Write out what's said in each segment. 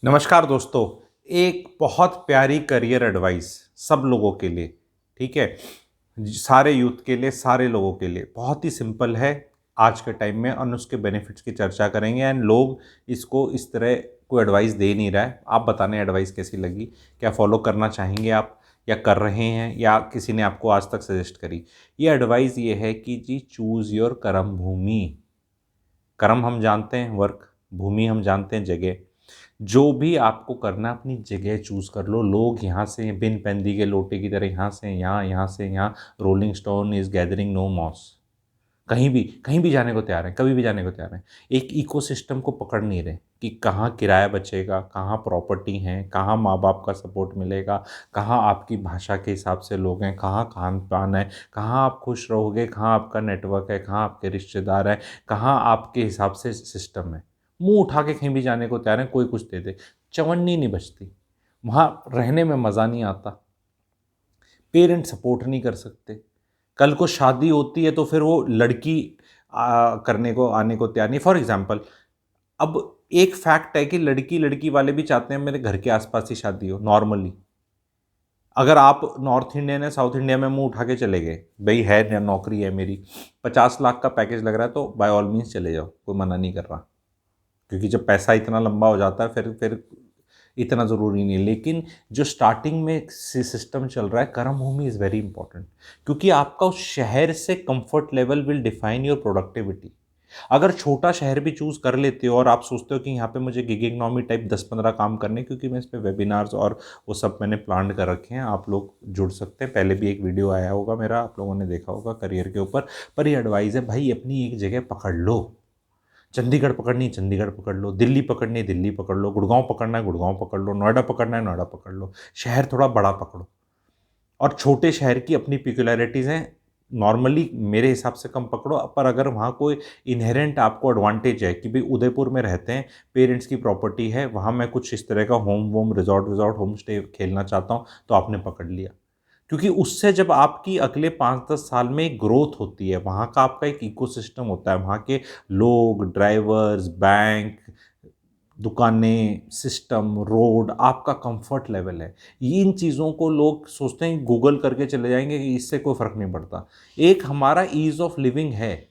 नमस्कार दोस्तों। एक बहुत प्यारी करियर एडवाइस सब लोगों के लिए। ठीक है, सारे यूथ के लिए, सारे लोगों के लिए बहुत ही सिंपल है आज के टाइम में, और उसके बेनिफिट्स की चर्चा करेंगे। एंड लोग इसको इस तरह कोई एडवाइस दे नहीं रहा है। आप बताने एडवाइस कैसी लगी, क्या फॉलो करना चाहेंगे आप, या कर रहे हैं, या किसी ने आपको आज तक सजेस्ट करी। ये एडवाइस ये है कि जी, चूज़ योर कर्म भूमि। कर्म हम जानते हैं वर्क, भूमि हम जानते हैं जगह। जो भी आपको करना है, अपनी जगह चूज़ कर लो। लोग यहाँ से बिन पैंदी के लोटे की तरह यहाँ से यहाँ, यहाँ से यहाँ, rolling stone is gathering no moss. कहीं भी जाने को तैयार हैं, कभी भी जाने को तैयार हैं। एक इकोसिस्टम को पकड़ नहीं रहे कि कहाँ किराया बचेगा, कहाँ प्रॉपर्टी है, कहाँ माँ बाप का सपोर्ट मिलेगा, कहाँ आपकी भाषा के हिसाब से लोग हैं, कहाँ खान पान है, कहाँ आप खुश रहोगे, कहाँ आपका नेटवर्क है, कहाँ आपके रिश्तेदार हैं, कहाँ आपके हिसाब से सिस्टम है। मुंह उठा के कहीं भी जाने को तैयार है, कोई कुछ दे दे, चवन्नी नहीं बचती। वहाँ रहने में मज़ा नहीं आता। पेरेंट सपोर्ट नहीं कर सकते। कल को शादी होती है तो फिर वो लड़की करने को आने को तैयार नहीं। फॉर एग्जांपल, अब एक फैक्ट है कि लड़की लड़की वाले भी चाहते हैं मेरे घर के आसपास ही शादी हो नॉर्मली। अगर आप नॉर्थ इंडियन है, साउथ इंडिया में मुंह उठा के चले गए, भाई है नौकरी है मेरी, 50 लाख का पैकेज लग रहा है, तो बाय ऑल मीन्स चले जाओ, कोई मना नहीं कर रहा। क्योंकि जब पैसा इतना लंबा हो जाता है फिर इतना ज़रूरी नहीं है। लेकिन जो स्टार्टिंग में सिस्टम चल रहा है, कर्म भूमि इज़ वेरी इंपॉर्टेंट। क्योंकि आपका उस शहर से comfort level will define your productivity. अगर छोटा शहर भी चूज़ कर लेते हो और आप सोचते हो कि यहाँ पे मुझे गिग इकोनॉमी टाइप 10-15 काम करने, क्योंकि मैं इस पे वेबिनार्स और वो सब मैंने प्लान कर रखे हैं, आप लोग जुड़ सकते हैं। पहले भी एक वीडियो आया होगा मेरा, आप लोगों ने देखा होगा करियर के ऊपर। पर ये एडवाइस है भाई, अपनी एक जगह पकड़ लो। चंडीगढ़ पकड़नी है चंडीगढ़ पकड़ लो, दिल्ली पकड़नी है दिल्ली पकड़ लो, गुड़गांव पकड़ना है गुड़गांव पकड़ लो, नोएडा पकड़ना है नोएडा पकड़ लो। शहर थोड़ा बड़ा पकड़ो। और छोटे शहर की अपनी पिक्युलैरिटीज़ हैं। नॉर्मली मेरे हिसाब से कम पकड़ो, पर अगर वहाँ कोई इनहेरेंट आपको एडवांटेज है कि भाई उदयपुर में रहते हैं, पेरेंट्स की प्रॉपर्टी है, वहाँ मैं कुछ इस तरह का होम वोम रिजॉर्ट विजॉर्ट होम स्टे खेलना चाहता हूँ, तो आपने पकड़ लिया। क्योंकि उससे जब आपकी अगले 5-10 साल में एक ग्रोथ होती है, वहाँ का आपका एक इकोसिस्टम होता है, वहाँ के लोग, ड्राइवर्स, बैंक, दुकानें, सिस्टम, रोड, आपका कंफर्ट लेवल है। ये इन चीज़ों को लोग सोचते हैं गूगल करके चले जाएंगे कि इससे कोई फ़र्क नहीं पड़ता। एक हमारा ईज़ ऑफ लिविंग है,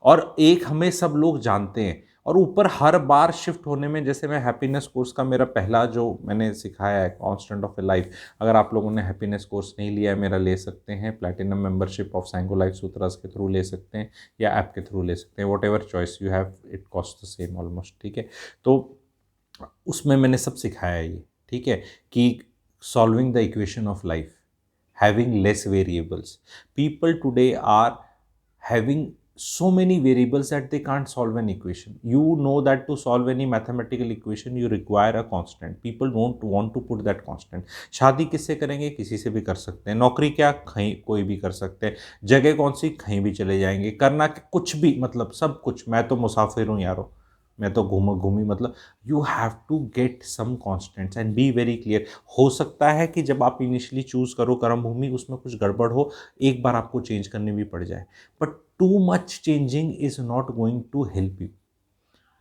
और एक हमें सब लोग जानते हैं। और ऊपर हर बार शिफ्ट होने में, जैसे मैं हैप्पीनेस कोर्स का मेरा पहला जो मैंने सिखाया है कांस्टेंट ऑफ ए लाइफ, अगर आप लोगों ने हैप्पीनेस कोर्स नहीं लिया है मेरा, ले सकते हैं। प्लैटिनम मेंबरशिप ऑफ सांगो लाइफ सूत्रास के थ्रू ले सकते हैं, या ऐप के थ्रू ले सकते हैं। What ever choice you have, it cost the same almost. ठीक है, तो उसमें मैंने सब सिखाया है ये। ठीक है, कि solving the equation of life, having less variables. People today are having so many variables that they can't solve an equation. You know that to solve any mathematical equation you require a constant. People don't want to put that constant. शादी किससे करेंगे, किसी से भी कर सकते हैं। नौकरी क्या, कहीं कोई भी कर सकते हैं। जगह कौन सी, कहीं भी चले जाएंगे। करना कुछ भी, मतलब सब कुछ। मैं तो मुसाफिर हूँ यारो, मैं तो घूमी, मतलब you have to get some constants and be very clear. हो सकता है कि जब आप इनिशियली चूज़ करो कर्म भूमि, उसमें कुछ गड़बड़ हो, एक बार आपको चेंज करनी भी पड़ जाए, but too much changing is not going to help you.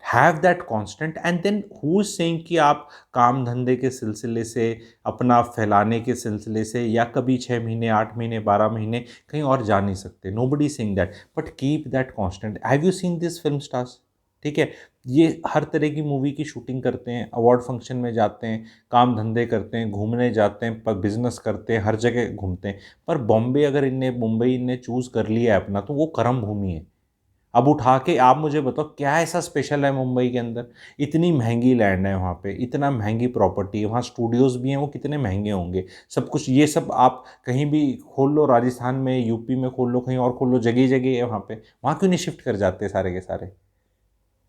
Have that constant, and then who is saying कि आप काम धंधे के सिलसिले से, अपना फैलाने के सिलसिले से, या कभी 6 महीने, 8 महीने, 12 महीने कहीं और जा नहीं सकते। Nobody saying that, but keep that constant. Have you seen this film stars? ठीक है, ये हर तरह की मूवी की शूटिंग करते हैं, अवार्ड फंक्शन में जाते हैं, काम धंधे करते हैं, घूमने जाते हैं, पर बिजनेस करते हैं, हर जगह घूमते हैं। पर बॉम्बे अगर इनने, मुंबई इनने चूज़ कर लिया है अपना, तो वो कर्म भूमि है। अब उठा के आप मुझे बताओ क्या ऐसा स्पेशल है मुंबई के अंदर? इतनी महंगी लैंड है वहाँ पे, इतना महंगी प्रॉपर्टी है, वहाँ स्टूडियोज़ भी हैं, वो कितने महंगे होंगे। सब कुछ ये सब आप कहीं भी खोल लो, राजस्थान में, यूपी में खोल लो, कहीं और खोल लो, जगह जगह है वहाँ पे। वहाँ क्यों नहीं शिफ्ट कर जाते सारे के सारे?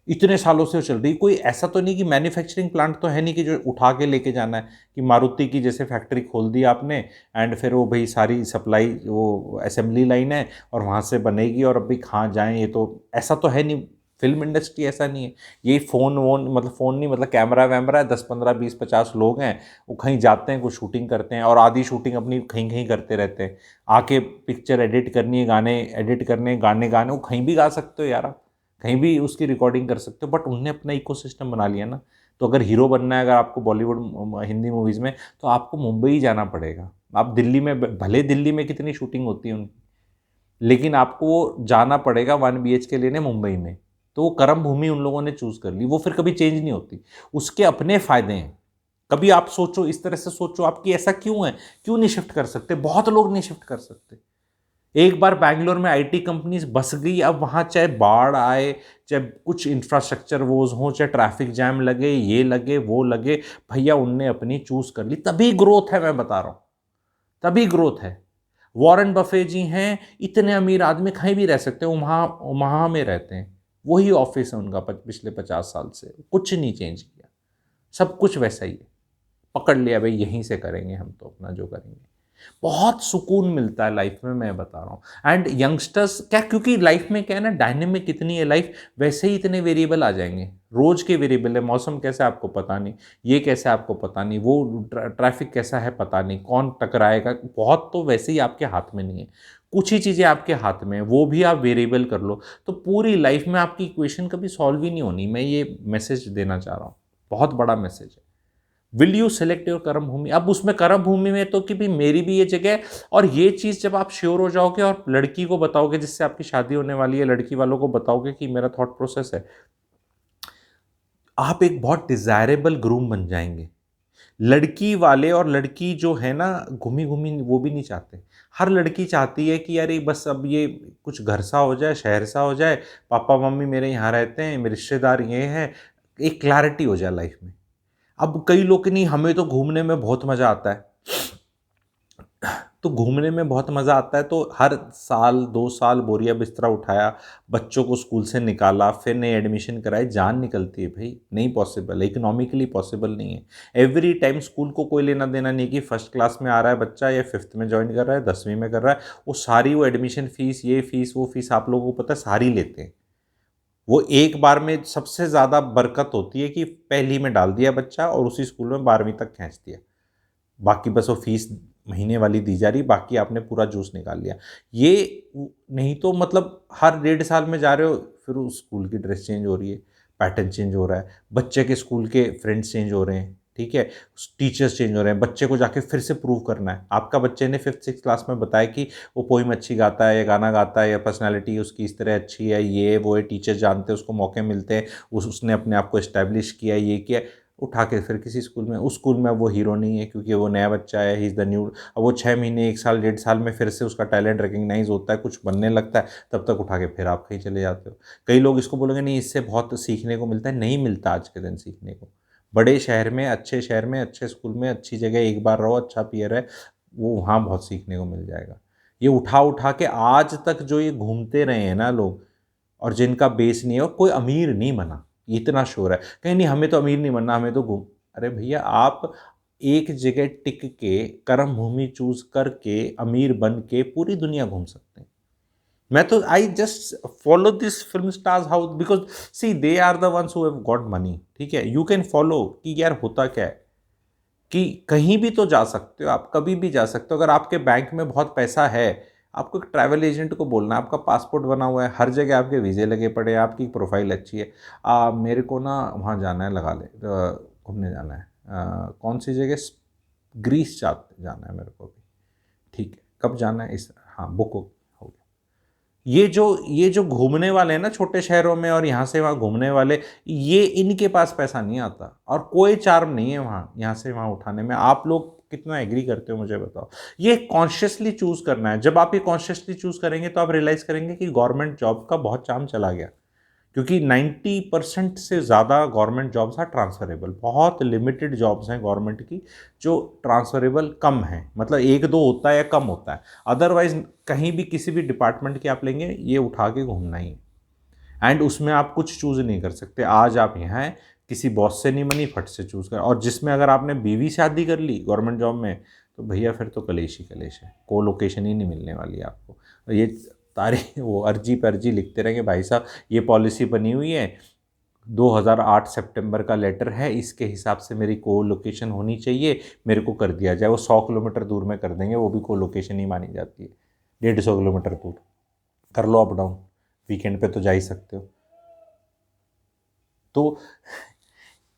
इतने सालों से चल रही, कोई ऐसा तो नहीं कि मैन्युफैक्चरिंग प्लांट तो है नहीं कि जो उठा के लेके जाना है, कि मारुति की जैसे फैक्ट्री खोल दी आपने, एंड फिर वो भाई सारी सप्लाई, वो असेंबली लाइन है और वहाँ से बनेगी, और अभी कहाँ जाएँ, ये तो ऐसा तो है नहीं। फिल्म इंडस्ट्री ऐसा नहीं है। ये फ़ोन वोन, मतलब फ़ोन नहीं, मतलब कैमरा वैमरा है, 10-15-20-50 लोग हैं, वो कहीं जाते हैं, कुछ शूटिंग करते हैं, और आधी शूटिंग अपनी कहीं कहीं करते रहते हैं। आके पिक्चर एडिट करनी है, गाने एडिट करने, गाने गाने, वो कहीं भी गा सकते हो यार आप, कहीं भी उसकी रिकॉर्डिंग कर सकते हो। बट उनने अपना इकोसिस्टम बना लिया ना। तो अगर हीरो बनना है अगर आपको बॉलीवुड हिंदी मूवीज़ में, तो आपको मुंबई ही जाना पड़ेगा। आप दिल्ली में भले दिल्ली में कितनी शूटिंग होती है उनकी, लेकिन आपको वो जाना पड़ेगा 1 BHK लेने मुंबई में। तो वो कर्म भूमि उन लोगों ने चूज़ कर ली, वो फिर कभी चेंज नहीं होती। उसके अपने फ़ायदे हैं। कभी आप सोचो, इस तरह से सोचो आपकी ऐसा क्यों है? क्यों नहीं शिफ्ट कर सकते? बहुत लोग नहीं शिफ्ट कर सकते। एक बार बैंगलोर में आईटी कंपनीज बस गई, अब वहाँ चाहे बाढ़ आए, चाहे कुछ इंफ्रास्ट्रक्चर वोज हों, चाहे ट्रैफिक जैम लगे, ये लगे, वो लगे, भैया उनने अपनी चूज़ कर ली। तभी ग्रोथ है, मैं बता रहा हूँ, तभी ग्रोथ है। वॉरेन बफे जी हैं, इतने अमीर आदमी कहीं भी रह सकते हैं, वहाँ में रहते हैं, वही ऑफिस है उनका पिछले 50 साल से, कुछ नहीं चेंज किया, सब कुछ वैसा ही है। पकड़ लिया भाई, यहीं से करेंगे हम तो अपना जो करेंगे। बहुत सुकून मिलता है लाइफ में, मैं बता रहा हूँ। एंड यंगस्टर्स क्या, क्योंकि लाइफ में क्या है ना, डायनेमिक इतनी है लाइफ, वैसे ही इतने वेरिएबल आ जाएंगे, रोज के वेरिएबल है। मौसम कैसा है आपको पता नहीं, ये कैसा है आपको पता नहीं, वो ट्रैफिक कैसा है पता नहीं, कौन टकराएगा, बहुत तो वैसे ही आपके हाथ में नहीं है। कुछ ही चीज़ें आपके हाथ में है, वो भी आप वेरिएबल कर लो, तो पूरी लाइफ में आपकी इक्वेशन कभी सॉल्व ही नहीं होनी। मैं ये मैसेज देना चाह रहा हूँ, बहुत बड़ा मैसेज है। विल यू सेलेक्ट योर कर्म भूमि? अब उसमें कर्म भूमि में तो कि भी मेरी भी ये जगह है, और ये चीज़ जब आप श्योर हो जाओगे और लड़की को बताओगे जिससे आपकी शादी होने वाली है, लड़की वालों को बताओगे कि मेरा थॉट प्रोसेस है, आप एक बहुत डिजायरेबल ग्रूम बन जाएंगे। लड़की वाले और लड़की जो है ना, घूमी घूमी वो भी नहीं चाहते। हर लड़की चाहती है कि यार ये बस अब ये कुछ घर सा हो जाए, शहर सा हो जाए, पापा मम्मी मेरे यहाँ रहते हैं, मेरे रिश्तेदार ये हैं, एक क्लैरिटी हो जाए लाइफ में। अब कई लोग नहीं, हमें तो घूमने में बहुत मज़ा आता है, तो घूमने में बहुत मज़ा आता है, तो हर साल 2 साल बोरिया बिस्तरा उठाया, बच्चों को स्कूल से निकाला, फिर नई एडमिशन कराई, जान निकलती है भाई, नहीं पॉसिबल, इकोनॉमिकली पॉसिबल नहीं है। एवरी टाइम स्कूल को कोई लेना देना नहीं कि फर्स्ट क्लास में आ रहा है बच्चा या 5th में ज्वाइन कर रहा है, 10वीं में कर रहा है, वो सारी वो एडमिशन फीस, ये फीस वो फीस, आप लोगों को पता है, सारी लेते हैं। वो एक बार में सबसे ज़्यादा बरकत होती है कि पहली में डाल दिया बच्चा और उसी स्कूल में 12वीं तक खींच दिया, बाकी बस वो फीस महीने वाली दी जा रही, बाकी आपने पूरा जूस निकाल लिया। ये नहीं तो मतलब हर 1.5 साल में जा रहे हो, फिर उस स्कूल की ड्रेस चेंज हो रही है, पैटर्न चेंज हो रहा है, बच्चे के स्कूल के फ्रेंड्स चेंज हो रहे हैं, ठीक है, टीचर्स चेंज हो रहे हैं, बच्चे को जाके फिर से प्रूव करना है। आपका बच्चे ने 5th 6th क्लास में बताया कि वो पोइम अच्छी गाता है या गाना गाता है या पर्सनैलिटी उसकी इस तरह अच्छी है, ये वो है, टीचर जानते हैं, उसको मौके मिलते हैं, उसने अपने आप को इस्टेब्लिश किया, ये किया, उठा के फिर किसी स्कूल में, उस स्कूल में वो हीरो नहीं है क्योंकि वो नया बच्चा है, ही इज़ द न्यू। अब वो 6 महीने 1 साल 1.5 साल में फिर से उसका टैलेंट रिकग्नाइज होता है, कुछ बनने लगता है, तब तक उठा के फिर आप कहीं चले जाते हो। कई लोग इसको बोलेंगे नहीं इससे बहुत सीखने को मिलता है, नहीं मिलता आज के दिन सीखने को। बड़े शहर में, अच्छे शहर में, अच्छे स्कूल में, अच्छी जगह एक बार रहो, अच्छा पीयर है, वो वहाँ बहुत सीखने को मिल जाएगा। ये उठा उठा के आज तक जो ये घूमते रहे हैं ना लोग, और जिनका बेस नहीं है, और कोई अमीर नहीं बना, इतना श्योर है। कहीं नहीं हमें तो अमीर नहीं बनना, हमें तो घूम, अरे भैया आप एक जगह टिक के कर्म भूमि चूज करके अमीर बन के पूरी दुनिया घूम सकते हैं। मैं तो I just follow this film stars how, because see they are the ones who have got money, ठीक है, यू कैन फॉलो कि यार होता क्या है कि कहीं भी तो जा सकते हो आप, कभी भी जा सकते हो। अगर आपके बैंक में बहुत पैसा है, आपको एक ट्रैवल एजेंट को बोलना, आपका पासपोर्ट बना हुआ है, हर जगह आपके वीज़े लगे पड़े हैं, आपकी प्रोफाइल अच्छी है, मेरे को ना वहाँ जाना है, लगा ले, घूमने जाना है, कौन सी जगह, ग्रीस जाना है मेरे को भी, ठीक है, कब जाना है, इस, हाँ बुक हो गया। ये जो घूमने वाले हैं ना छोटे शहरों में और यहाँ से वहाँ घूमने वाले, ये इनके पास पैसा नहीं आता और कोई चार्म नहीं है वहाँ यहाँ से वहाँ उठाने में। आप लोग कितना एग्री करते हो मुझे बताओ। ये कॉन्शियसली चूज करना है। जब आप ये कॉन्शियसली चूज करेंगे तो आप रियलाइज करेंगे कि गवर्नमेंट जॉब का बहुत चार्म चला गया, क्योंकि 90% से ज़्यादा गवर्नमेंट जॉब्स आर ट्रांसफरेबल। बहुत लिमिटेड जॉब्स हैं गवर्नमेंट की जो ट्रांसफरेबल कम हैं, मतलब 1-2 होता है या कम होता है, अदरवाइज कहीं भी किसी भी डिपार्टमेंट की आप लेंगे ये उठा के घूमना ही है। एंड उसमें आप कुछ चूज़ नहीं कर सकते। आज आप यहाँ हैं, किसी बॉस से नहीं बनी, फट से चूज़ कर, और जिसमें अगर आपने बीवी शादी कर ली गवर्नमेंट जॉब में, तो भैया फिर तो कलेश ही कलेश है, को लोकेशन ही नहीं मिलने वाली है आपको। और ये तारे वो अर्जी पर अर्जी लिखते रहेंगे, भाई साहब ये पॉलिसी बनी हुई है, 2008 सितंबर का लेटर है, इसके हिसाब से मेरी को लोकेशन होनी चाहिए, मेरे को कर दिया जाए। वो 100 किलोमीटर दूर में कर देंगे, वो भी को लोकेशन ही मानी जाती है। 150 किलोमीटर दूर कर लो अप डाउन, वीकेंड पे तो जा ही सकते हो। तो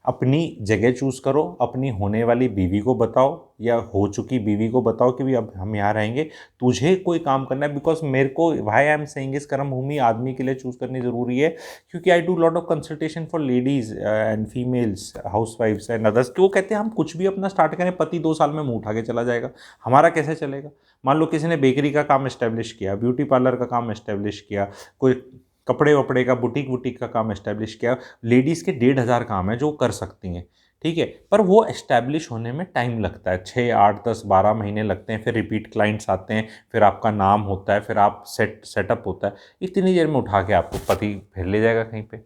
अपनी जगह चूज़ करो, अपनी होने वाली बीवी को बताओ या हो चुकी बीवी को बताओ कि भी अब हम यहाँ रहेंगे, तुझे कोई काम करना है। बिकॉज मेरे को व्हाई आई एम सेइंग इस कर्म भूमि आदमी के लिए चूज़ करनी ज़रूरी है, क्योंकि I do lot of consultation for ladies and females हाउस वाइफ्स एंड अदर्स, कि वो कहते हैं हम कुछ भी अपना स्टार्ट करें, पति 2 साल में मुँह उठा के चला जाएगा, हमारा कैसे चलेगा। मान लो किसी ने बेकरी का काम इस्टेब्लिश किया, ब्यूटी पार्लर का काम इस्टेब्लिश किया, कोई कपड़े वपड़े का बुटीक वुटीक का काम इस्टेब्लिश किया, लेडीज़ के 1,500 काम है जो कर सकती हैं, ठीक है, पर वो इस्टेब्लिश होने में टाइम लगता है, 6 8 10 12 महीने लगते हैं, फिर रिपीट क्लाइंट्स आते हैं, फिर आपका नाम होता है, फिर आप सेटअप होता है, इतनी देर में उठा के आपको पति फिर ले जाएगा कहीं पे।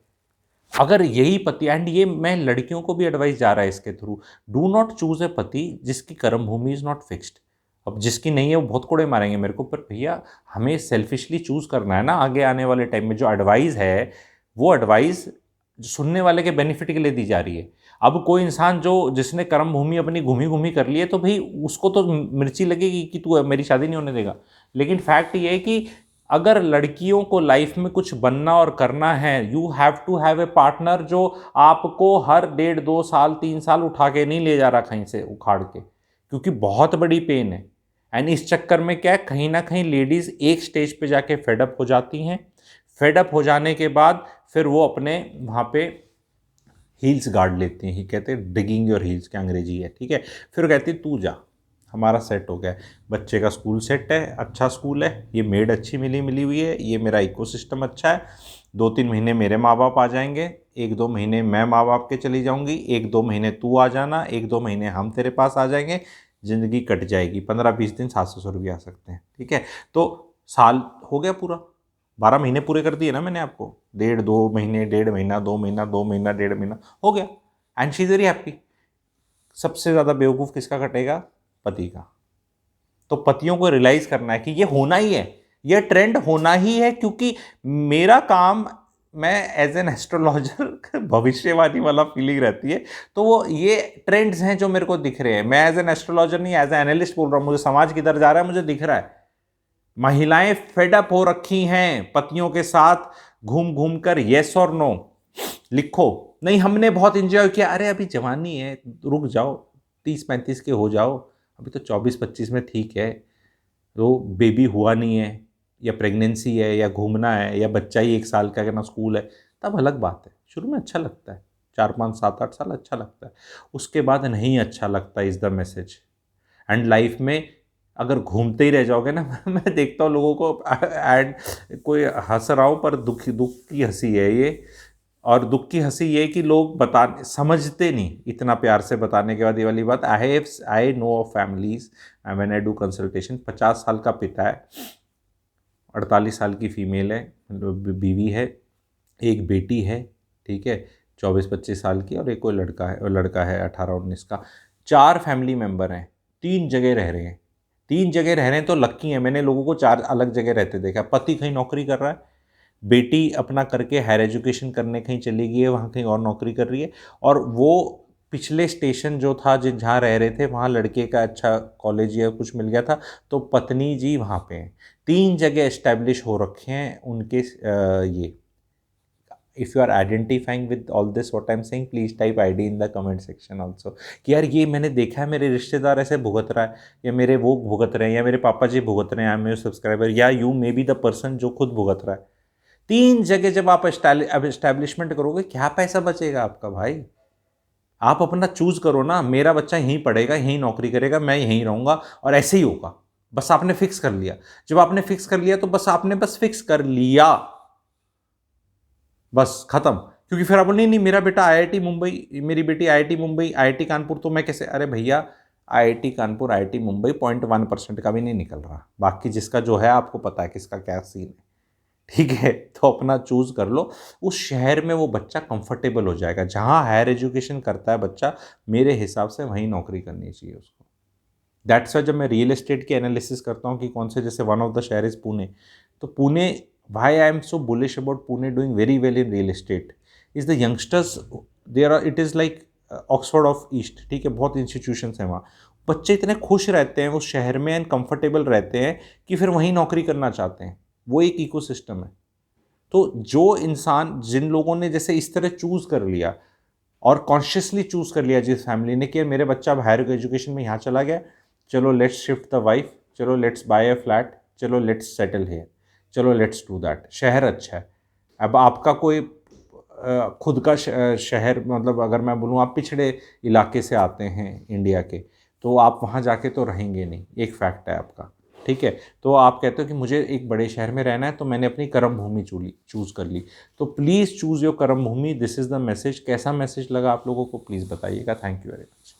अगर यही पति, एंड ये मैं लड़कियों को भी एडवाइस जा रहा है इसके through, do not choose a पति जिसकी कर्म भूमि इज़ नॉट फिक्स्ड। अब जिसकी नहीं है वो बहुत कोड़े मारेंगे मेरे को, पर भैया हमें सेल्फिशली चूज़ करना है ना आगे आने वाले टाइम में। जो एडवाइस है वो एडवाइस सुनने वाले के बेनिफिट के लिए दी जा रही है। अब कोई इंसान जो जिसने कर्म भूमि अपनी घूमी घूमी कर ली है, तो भाई उसको तो मिर्ची लगेगी कि तू मेरी शादी नहीं होने देगा। लेकिन फैक्ट ये है कि अगर लड़कियों को लाइफ में कुछ बनना और करना है, you have to have a partner जो आपको हर 1.5 2 साल 3 साल उठा के नहीं ले जा रहा कहीं से उखाड़ के, क्योंकि बहुत बड़ी पेन है। एंड इस चक्कर में क्या है, कहीं ना कहीं लेडीज़ एक स्टेज पे जाके फेडअप हो जाती हैं। फेडअप हो जाने के बाद फिर वो अपने वहाँ पे हील्स गार्ड लेती हैं, ही कहते हैं डिगिंग योर हील्स, क्या अंग्रेजी है, ठीक है। फिर कहती है तू जा, हमारा सेट हो गया है, बच्चे का स्कूल सेट है, अच्छा स्कूल है, ये मेड अच्छी मिली हुई है, ये मेरा इकोसिस्टम अच्छा है, 2-3 महीने मेरे माँ बाप आ जाएंगे, 1-2 महीने मैं माँ बाप के चली जाऊंगी, 1-2 महीने तू आ जाना, 1-2 महीने हम तेरे पास आ जाएंगे, ज़िंदगी कट जाएगी, 15-20 दिन 700 रुपये आ सकते हैं, ठीक है। तो साल हो गया पूरा, 12 महीने पूरे कर दिए ना मैंने आपको, 1.5 2 महीने, 1.5 महीना, 2 महीना, 2 महीना, 1.5 महीना हो गया, and she is very happy. सबसे ज़्यादा बेवकूफ़ किसका कटेगा? पति का। तो पतियों को रियलाइज़ करना है कि ये होना ही है, ये ट्रेंड होना ही है, क्योंकि मेरा काम, मैं एज एन एस्ट्रोलॉजर भविष्यवाणी वाला फीलिंग रहती है, तो वो ये ट्रेंड्स हैं जो मेरे को दिख रहे हैं। मैं एज एन एस्ट्रोलॉजर नहीं, एज एन एनालिस्ट बोल रहा हूँ, मुझे समाज किधर जा रहा है मुझे दिख रहा है। महिलाएं फेडअप हो रखी हैं पतियों के साथ घूम घूम कर, येस और नो लिखो। नहीं हमने बहुत इंजॉय किया, अरे अभी जवानी है, रुक जाओ, 30-35 के हो जाओ, अभी तो 24-25 में ठीक है, तो बेबी हुआ नहीं है, या प्रेगनेंसी है, या घूमना है, या बच्चा ही 1 साल का करना स्कूल है, तब अलग बात है। शुरू में अच्छा लगता है, 4-5-7-8 साल अच्छा लगता है, उसके बाद नहीं अच्छा लगता, is the message. And life में अगर घूमते ही रह जाओगे ना मैं देखता हूँ लोगों को, एंड कोई हंस रहा हूँ पर दुख की हंसी है ये। और दुख की हंसी ये कि लोग बता समझते नहीं, इतना प्यार से बताने के बाद ये वाली बात। I know of families when I do consultation, 50 साल का पिता है, 48 साल की फीमेल है, बीवी है, एक बेटी है, ठीक है, 24-25 साल की, और एक कोई लड़का है 18-19 का। 4 फैमिली मेम्बर हैं, 3 जगह रह रहे हैं। 3 जगह रह रहे हैं तो लक्की है, मैंने लोगों को 4 अलग जगह रहते देखा। पति कहीं नौकरी कर रहा है, बेटी अपना करके हायर एजुकेशन करने कहीं चली गई है, वहाँ कहीं और नौकरी कर रही है, और वो पिछले स्टेशन जो था जहाँ रह रहे थे वहाँ लड़के का अच्छा कॉलेज या कुछ मिल गया था, तो पत्नी जी वहाँ पे हैं। 3 जगह इस्टेब्लिश हो रखे हैं उनके ये। If you are identifying with all this what I am saying, please type ID in the comment section also, कि यार ये मैंने देखा है, मेरे रिश्तेदार ऐसे भुगत रहा है, या मेरे वो भुगत रहे हैं, या मेरे पापा जी भुगत रहे हैं, आई एम योर सब्सक्राइबर, या you may be the person जो खुद भुगत रहा है। 3 जगह जब आप एस्टैब्लिशमेंट करोगे, क्या पैसा बचेगा आपका भाई? आप अपना चूज करो ना, मेरा बच्चा यहीं पढ़ेगा, यहीं नौकरी करेगा, मैं यहीं रहूंगा, और ऐसे ही होगा। बस आपने फिक्स कर लिया। जब आपने फिक्स कर लिया तो बस आपने फिक्स कर लिया, बस खत्म। क्योंकि फिर आप बोल नहीं नहीं मेरा बेटा आईआईटी मुंबई, मेरी बेटी आईआईटी मुंबई, आईआईटी कानपुर, तो मैं कैसे? अरे भैया आईआईटी कानपुर, आईआईटी मुंबई 0.1% का भी नहीं निकल रहा, बाकी जिसका जो है आपको पता है किसका क्या सीन है, ठीक है। तो अपना चूज कर लो, उस शहर में वो बच्चा कंफर्टेबल हो जाएगा, जहाँ हायर एजुकेशन करता है बच्चा, मेरे हिसाब से वहीं नौकरी करनी चाहिए उसको। दैट्स वाई जब मैं रियल एस्टेट की एनालिसिस करता हूँ कि कौन से, जैसे वन ऑफ द शहर इज़ पुणे, तो Pune, why I am so bullish about Pune doing very well in real estate is the youngsters there are, it is like Oxford of East, ठीक है, बहुत इंस्टीट्यूशंस हैं वहाँ, बच्चे इतने खुश रहते हैं उस शहर में एंड कंफर्टेबल रहते हैं कि फिर वहीं नौकरी करना चाहते हैं, वो एक इकोसिस्टम है। तो जो इंसान, जिन लोगों ने जैसे इस तरह चूज़ कर लिया, और कॉन्शियसली चूज़ कर लिया जिस फैमिली ने कि मेरे बच्चा अब हायर एजुकेशन में यहाँ चला गया, चलो लेट्स शिफ्ट द वाइफ, चलो लेट्स बाय अ फ्लैट, चलो लेट्स सेटल हियर, चलो लेट्स डू दैट, शहर अच्छा है। अब आपका कोई खुद का शहर, मतलब अगर मैं बोलूँ आप पिछड़े इलाके से आते हैं इंडिया के, तो आप वहाँ जाके तो रहेंगे नहीं, एक फैक्ट है आपका, ठीक है। तो आप कहते हो कि मुझे एक बड़े शहर में रहना है, तो मैंने अपनी कर्म भूमि चूज़ कर ली। तो प्लीज़ चूज़ योर कर्म भूमि, दिस इज़ द मैसेज। कैसा मैसेज लगा आप लोगों को प्लीज़ बताइएगा। Thank you very much.